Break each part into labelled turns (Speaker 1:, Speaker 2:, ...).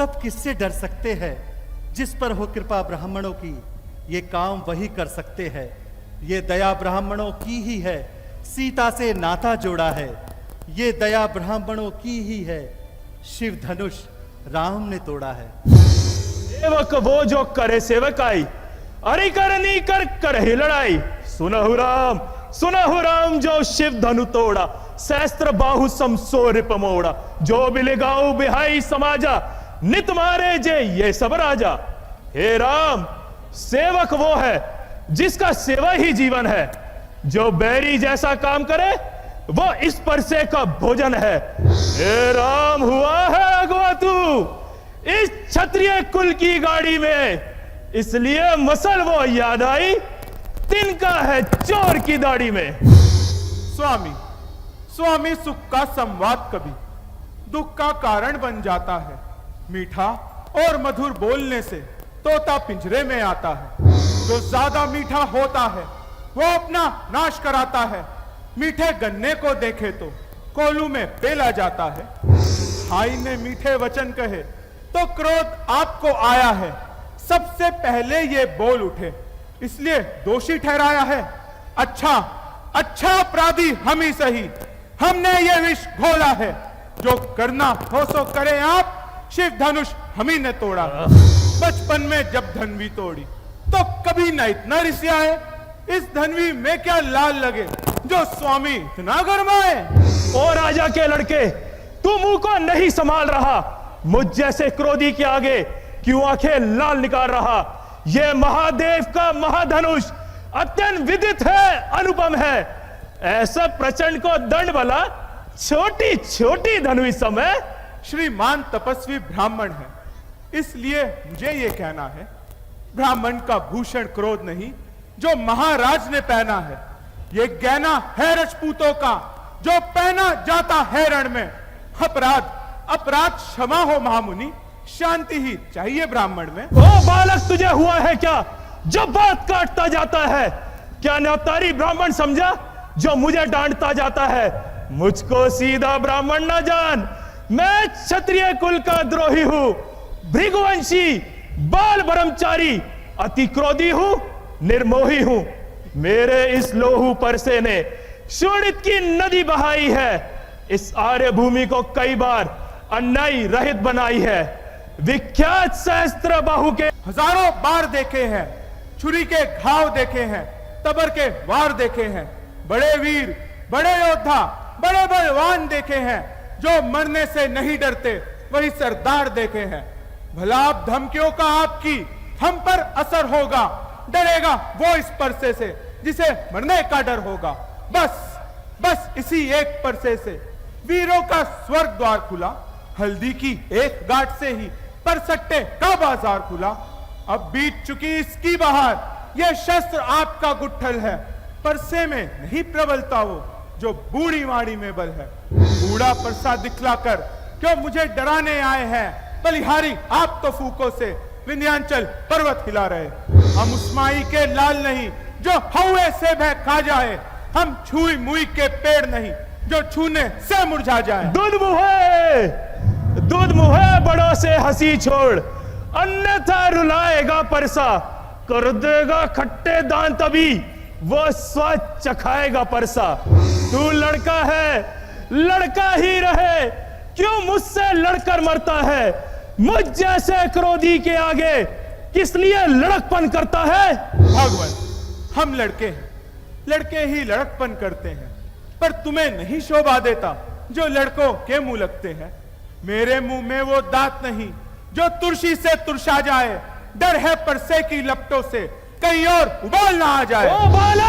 Speaker 1: कब किससे डर सकते हैं? जिस पर हो कृपा ब्राह्मणों की, ये काम वही कर सकते हैं। ये दया ब्राह्मणों की ही है, सीता से नाता जोड़ा है। ये दया ब्राह्मणों की ही है, शिव धनुष राम ने तोड़ा है।
Speaker 2: सेवक वो जो करे सेवकाई, अरे करनी कर करही लड़ाई। सुनहु राम जो शिव धनु तोड़ा, सहस्त्र बाहु समसो रिप मोड़ा। जो बिलिगाऊ बिहाई समाजा, नित मारे जे ये सब राजा। हे राम, सेवक वो है जिसका सेवा ही जीवन है। जो बैरी जैसा काम करे वो इस परसे का भोजन है। हे राम, हुआ है अगवा तू इस क्षत्रिय कुल की गाड़ी में, इसलिए मसल वो याद आई, तिनका है चोर की दाढ़ी में।
Speaker 3: स्वामी सुख का संवाद कभी दुख का कारण बन जाता है। मीठा और मधुर बोलने से तोता पिंजरे में आता है। जो ज्यादा मीठा होता है वो अपना नाश कराता है। मीठे गन्ने को देखे तो कोलू में पेला जाता है। भाई ने मीठे वचन कहे तो क्रोध आपको आया है। सबसे पहले ये बोल उठे, इसलिए दोषी ठहराया है। अच्छा अपराधी हम ही सही, हमने ये विष घोला है। जो करना हो सो करे आप, शिव धनुष हम ही ने तोड़ा। बचपन में जब धनवी तोड़ी तो कभी न इतना रिसियाए। इस धनवी में क्या लाल लगे जो स्वामी इतना गरमाए।
Speaker 2: ओ राजा के लड़के, तू मुंह को नहीं संभाल रहा। मुझ जैसे क्रोधी के आगे क्यों आंखें लाल निकाल रहा। यह महादेव का महाधनुष अत्यंत विदित है, अनुपम है। ऐसा प्रचंड को दंड वाला छोटी छोटी धनुष समय।
Speaker 3: श्रीमान तपस्वी ब्राह्मण है, इसलिए मुझे यह कहना है, ब्राह्मण का भूषण क्रोध नहीं जो महाराज ने पहना है। यह गहना है राजपूतों का जो पहना जाता है रण में। अपराध क्षमा हो महामुनि, शांति ही चाहिए ब्राह्मण में।
Speaker 2: ओ बालक, तुझे हुआ है क्या जो बात काटता जाता है? क्या नवतारी ब्राह्मण समझा जो मुझे डांटता जाता है? मुझको सीधा ब्राह्मण ना जान, मैं क्षत्रिय कुल का द्रोही हूं, भृगुवंशी, बाल ब्रह्मचारी, अति क्रोधी हूं, निर्मोही हूं। मेरे इस लोहू परसे ने शोणित की नदी बहाई है। इस आर्य भूमि को कई बार अन्याय रहित बनाई है। विख्यात सहस्त्र बाहु के
Speaker 3: हजारों बार देखे हैं, छुरी के घाव देखे हैं, तबर के वार देखे हैं। बड़े वीर, बड़े योद्धा, बड़े बलवान देखे हैं। जो मरने से नहीं डरते वही सरदार देखे हैं। भला आप धमकियों का आपकी हम पर असर होगा। डरेगा वो इस परसे से जिसे मरने का डर होगा। बस इसी एक परसे से वीरों का स्वर्ग द्वार खुला। हल्दी की एक गांठ से ही परसट्टे का बाजार खुला। अब बीत चुकी इसकी बहार, यह शस्त्र आपका गुट्ठल है। परसे में नहीं प्रबलता वो जो बूढ़ी वाणी में बल है। बूढ़ा परसा दिखलाकर क्यों मुझे डराने आए हैं? बलिहारी आप तो फूकों से विंध्याचल पर्वत हिला रहे। हम उस्माई के लाल नहीं जो हौवे से बह खा जाए। हम छुई मुई के पेड़ नहीं जो छूने से मुरझा जाए।
Speaker 2: दूध मुहे बड़ों से हंसी छोड़, अन्यथा रुलाएगा परसा। कर देगा खट्टे दान तभी वो स्वाद चखाएगा परसा। तू लड़का है, लड़का ही रहे, क्यों मुझसे लड़कर मरता है? मुझ जैसे क्रोधी के आगे किस लिए लड़कपन करता है?
Speaker 3: भगवान, हम लड़के हैं, लड़के ही लड़कपन करते हैं। पर तुम्हें नहीं शोभा देता जो लड़कों के मुंह लगते हैं। मेरे मुंह में वो दांत नहीं जो तुरसी से तुरसा जाए। डर है परसे की लपटों से कहीं और उबाल ना आ जाए।
Speaker 2: ओ बाला!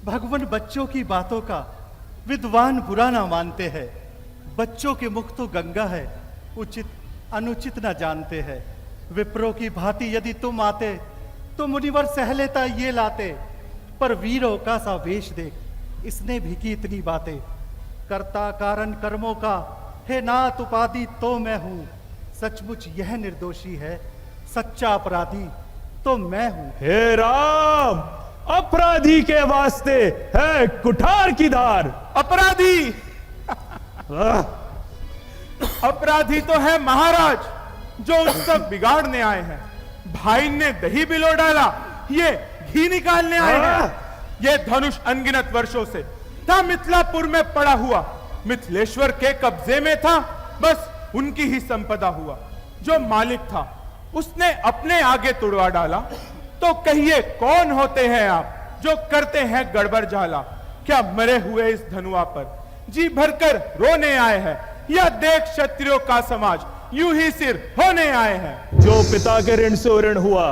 Speaker 1: भगवान बच्चों की बातों का विद्वान बुरा ना मानते हैं। बच्चों के मुख तो गंगा है, उचित अनुचित ना जानते हैं। विप्रों की भांति यदि तुम आते तो मुनिवर सह लेता ये लाते। पर वीरों का सा वेश देख, इसने भी की इतनी बातें। कर्ता कारण कर्मों का हे नाथ उपाधि तो मैं हूं। सचमुच यह निर्दोषी है, सच्चा अपराधी तो मैं हूं।
Speaker 2: हे राम, अपराधी के वास्ते है कुठार की धार।
Speaker 3: अपराधी अपराधी तो है महाराज, जो उत्सव बिगाड़ने आए हैं। भाई ने दही बिलो डाला, ये घी निकालने आए हैं। ये धनुष अनगिनत वर्षों से था मिथिलापुर में पड़ा हुआ, मिथिलेश्वर के कब्जे में था, बस उनकी ही संपदा हुआ। जो मालिक था उसने अपने आगे तुड़वा डाला, तो कहिए कौन होते हैं आप जो करते हैं गड़बड़ झाला। क्या मरे हुए इस धनुआ पर जी भरकर रोने आए हैं, या देख क्षत्रियों का समाज यूं ही सिर होने आए हैं।
Speaker 2: जो पिता के ऋण से ऋण हुआ,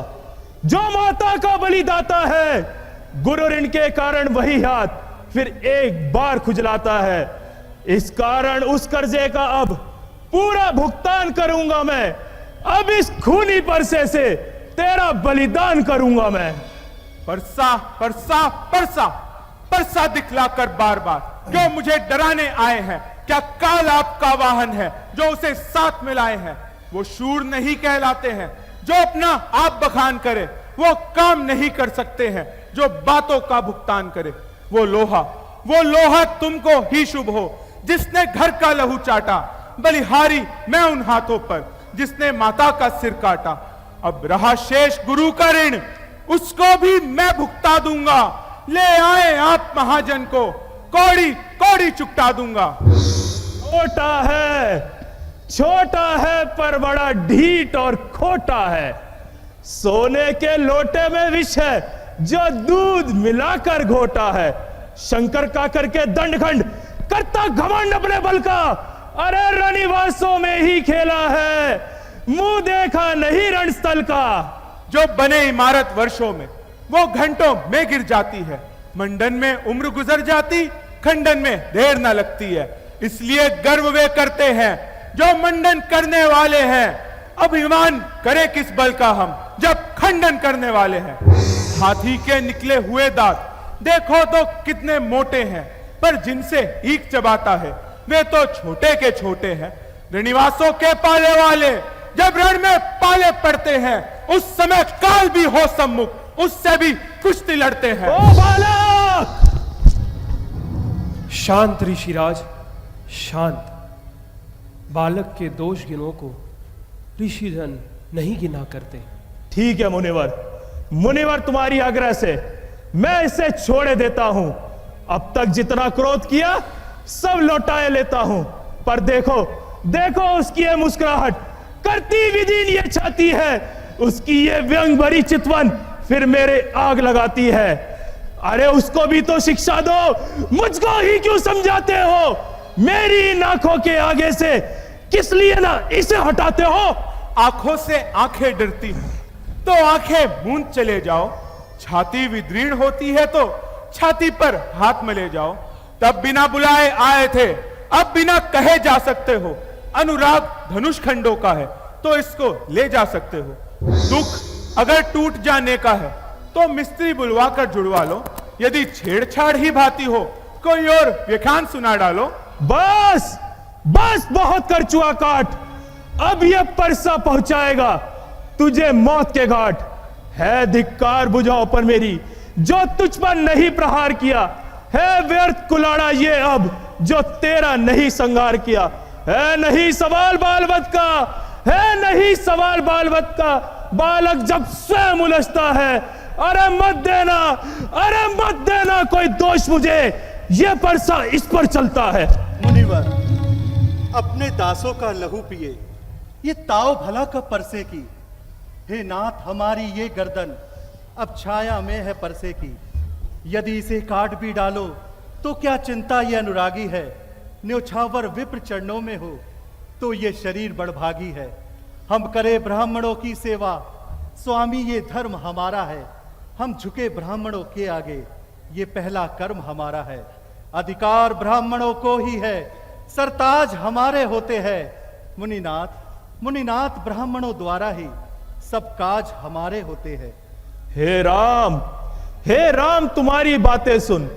Speaker 2: जो माता का बलिदाता है, गुरु ऋण के कारण वही हाथ फिर एक बार खुजलाता है। इस कारण उस कर्जे का अब पूरा भुगतान करूंगा मैं। अब इस खूनी परसे से तेरा बलिदान करूंगा मैं।
Speaker 3: परसा परसा परसा परसा दिखलाकर बार बार क्यों मुझे डराने आए हैं। क्या काल आपका वाहन है जो उसे साथ में लाए हैं। वो शूर नहीं कहलाते हैं जो अपना आप बखान करे, वो काम नहीं कर सकते हैं जो बातों का भुगतान करे। वो लोहा तुमको ही शुभ हो जिसने घर का लहू चाटा, बलिहारी मैं उन हाथों पर जिसने माता का सिर काटा। अब रहा शेष गुरु का ऋण, उसको भी मैं भुगता दूंगा। ले आए आप महाजन को, कौड़ी कौड़ी चुकता दूंगा।
Speaker 2: छोटा है पर बड़ा ढीठ और खोटा है। सोने के लोटे में विष है जो दूध मिलाकर घोटा है। शंकर का करके दंडखंड करता घमंड अपने बल का, अरे रनिवासों में ही खेला है, मुंह देखा नहीं रणस्थल का।
Speaker 3: जो बने इमारत वर्षों में वो घंटों में गिर जाती है। मंडन में उम्र गुजर जाती, खंडन में देर न लगती है। इसलिए गर्व वे करते हैं जो मंडन करने वाले हैं। अभिमान करे किस बल का हम जब खंडन करने वाले हैं। हाथी के निकले हुए दांत देखो तो कितने मोटे हैं, पर जिनसे ईख चबाता है वे तो छोटे के छोटे हैं। ऋणिवासों के पाले वाले जब रण में पाले पड़ते हैं, उस समय काल भी हो सम्मुख, उससे भी कुश्ती लड़ते हैं।
Speaker 2: ओ बालक!
Speaker 4: शांत ऋषिराज, शांत। बालक के दोष गिनों को ऋषिजन नहीं गिना करते।
Speaker 2: ठीक है मुनिवर तुम्हारी आग्रह से मैं इसे छोड़े देता हूं। अब तक जितना क्रोध किया सब लौटाए लेता हूं। पर देखो उसकी ये मुस्कुराहट करती विधि ये छाती है, उसकी ये व्यंग भरी चितवन फिर मेरे आग लगाती है। अरे उसको भी तो शिक्षा दो, मुझको ही क्यों समझाते हो। मेरी आंखों के आगे से किस लिए ना इसे हटाते हो।
Speaker 3: आंखों से आंखें डरती हैं तो आंखें मूंद चले जाओ। छाती विदीर्ण होती है तो छाती पर हाथ मले जाओ। तब बिना बुलाए आए थे, अब बिना कहे जा सकते हो। अनुराग धनुष खंडों का है तो इसको ले जा सकते हो। दुख अगर टूट जाने का है तो मिस्त्री बुलवा कर जुड़वा लो। यदि छेड़छाड़ ही भाती हो कोई और व्याख्यान सुना डालो।
Speaker 2: बस बहुत कर चुआ काट। अब यह परसा पहुंचाएगा तुझे मौत के घाट। है धिक्कार बुझाओ पर मेरी जो तुझ पर नहीं प्रहार किया। है व्यर्थ कुलाड़ा ये अब जो तेरा नहीं संगार किया। है नहीं सवाल बालवत का, है नहीं सवाल बालवत का। बालक जब स्वयं उलझता है, अरे मत देना कोई दोष मुझे, ये परसा इस पर चलता है।
Speaker 1: मुनिवर अपने दासों का लहू पिए, ये ताव भला कब परसे की। हे नाथ हमारी ये गर्दन अब छाया में है परसे की। यदि इसे काट भी डालो तो क्या चिंता ये अनुरागी है। न्योछावर विप्र चरणों में हो तो ये शरीर बड़भागी है। हम करे ब्राह्मणों की सेवा, स्वामी ये धर्म हमारा है। हम झुके ब्राह्मणों के आगे, ये पहला कर्म हमारा है। अधिकार ब्राह्मणों को ही है, सरताज हमारे होते हैं। मुनिनाथ ब्राह्मणों द्वारा ही सब काज हमारे होते हैं।
Speaker 2: हे राम तुम्हारी बातें सुन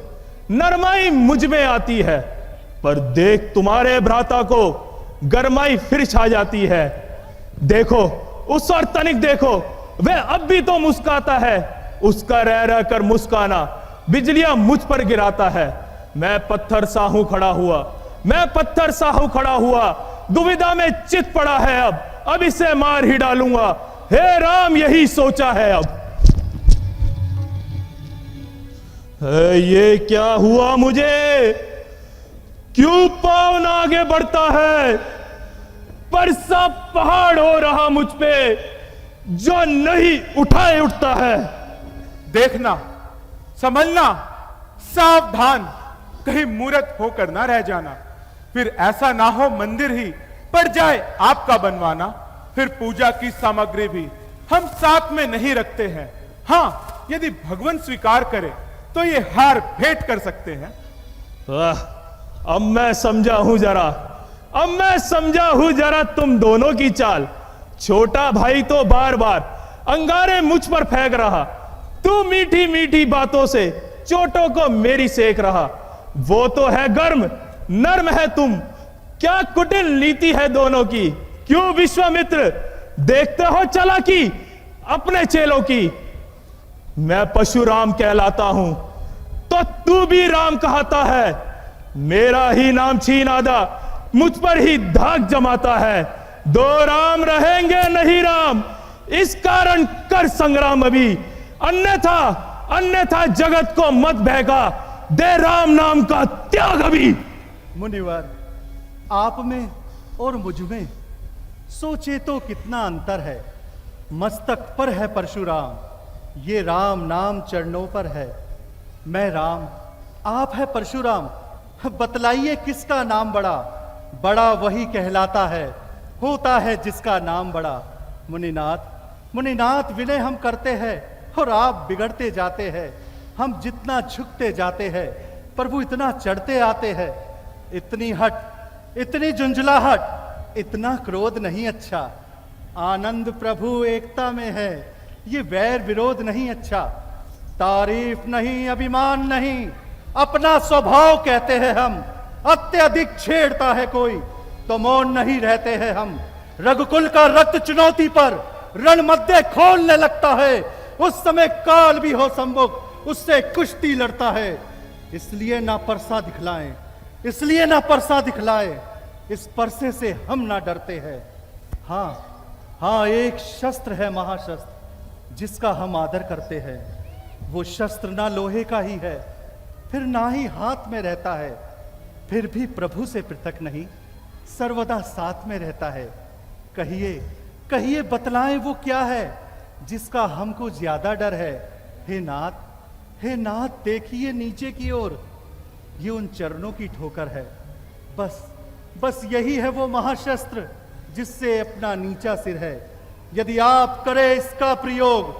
Speaker 2: नरमाई मुझ में आती है, पर देख तुम्हारे भ्राता को गरमाई फिर छा जाती है। देखो उस और तनिक देखो, वह अब भी तो मुस्काता है। उसका रह कर मुस्काना बिजलियां मुझ पर गिराता है। मैं पत्थर सा हूं खड़ा हुआ, दुविधा में चित पड़ा है, अब इसे मार ही डालूंगा। हे राम, यही सोचा है अब। ये क्या हुआ मुझे? क्यों पाँव आगे बढ़ता है? पर सब पहाड़ हो रहा मुझ पे, जो नहीं उठाए उठता है।
Speaker 3: देखना, संभलना, सावधान, कहीं मूर्त होकर ना रह जाना। फिर ऐसा ना हो मंदिर ही पड़ जाए आपका बनवाना। फिर पूजा की सामग्री भी हम साथ में नहीं रखते हैं। हां, यदि भगवान स्वीकार करे तो ये हार भेंट कर सकते हैं।
Speaker 2: अब मैं समझा हूं जरा, अब मैं समझा हूं जरा तुम दोनों की चाल। छोटा भाई तो बार बार अंगारे मुझ पर फेंक रहा, तू मीठी मीठी बातों से चोटों को मेरी सेक रहा। वो तो है गर्म, नर्म है तुम, क्या कुटिल नीति है दोनों की। क्यों विश्वामित्र, देखते हो चालाकी अपने चेलों की। मैं परशुराम कहलाता हूं तो तू भी राम कहता है। मेरा ही नाम छीन आदा, मुझ पर ही धाक जमाता है। दो राम रहेंगे नहीं राम, इस कारण कर संग्राम अभी। अन्यथा अन्यथा जगत को मत बहका, दे राम नाम का त्याग अभी।
Speaker 1: मुनिवर, आप में और मुझ में सोचे तो कितना अंतर है। मस्तक पर है परशुराम, ये राम नाम चरणों पर है। मैं राम, आप है परशुराम, बतलाइए किसका नाम बड़ा? बड़ा वही कहलाता है, होता है जिसका नाम बड़ा। मुनिनाथ, मुनिनाथ, विनय हम करते हैं और आप बिगड़ते जाते हैं। हम जितना झुकते जाते हैं प्रभु इतना चढ़ते आते हैं। इतनी हट, इतनी झुंझलाहट, इतना क्रोध नहीं अच्छा। आनंद प्रभु एकता में है, ये वैर विरोध नहीं अच्छा। तारीफ नहीं, अभिमान नहीं, अपना स्वभाव कहते हैं हम। अत्यधिक छेड़ता है कोई तो मौन नहीं रहते हैं हम। रघुकुल का रक्त चुनौती पर रण मध्य खोलने लगता है। उस समय काल भी हो सम्मुख, उससे कुश्ती लड़ता है। इसलिए ना परसा दिखलाएं, इसलिए ना परसा दिखलाए, इस परसे से हम ना डरते हैं। हाँ, एक शस्त्र है महाशस्त्र जिसका हम आदर करते हैं। वो शस्त्र ना लोहे का ही है, फिर ना ही हाथ में रहता है, फिर भी प्रभु से पृथक नहीं, सर्वदा साथ में रहता है। कहिए कहिए, बतलाएं वो क्या है जिसका हमको ज्यादा डर है। हे नाथ, हे नाथ, देखिए नीचे की ओर, ये उन चरणों की ठोकर है। बस यही है वो महाशस्त्र जिससे अपना नीचा सिर है। यदि आप करें इसका प्रयोग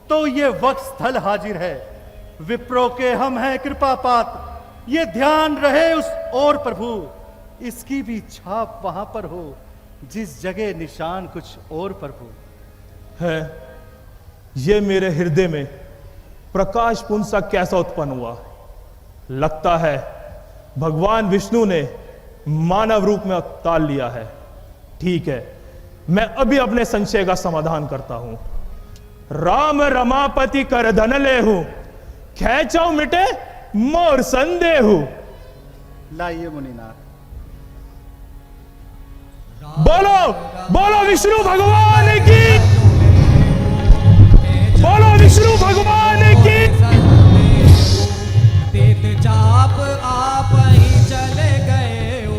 Speaker 1: तो ये वक्ष स्थल हाजिर है। विप्रो के हम हैं कृपा पात्र, ये ध्यान रहे उस और प्रभु, इसकी भी छाप वहां पर हो जिस जगह निशान कुछ और प्रभु
Speaker 2: है। ये मेरे हृदय में प्रकाश पुंज सा कैसा उत्पन्न हुआ? लगता है भगवान विष्णु ने मानव रूप में अवतार लिया है। ठीक है, मैं अभी अपने संशय का समाधान करता हूं। राम रमापति कर धन ले हूं, खेचौ मिटे मोर संदेहु।
Speaker 1: लाइए मुनिनाथ।
Speaker 2: बोलो बोलो विष्णु भगवान की, बोलो विष्णु भगवान की।
Speaker 5: तीत चाप आप ही चले गए हो,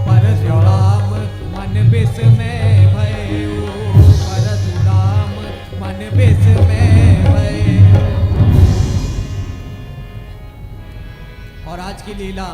Speaker 5: परशुराम मन विस्मय भये हो, परशुराम मन विस्मय भये हो। और आज की लीला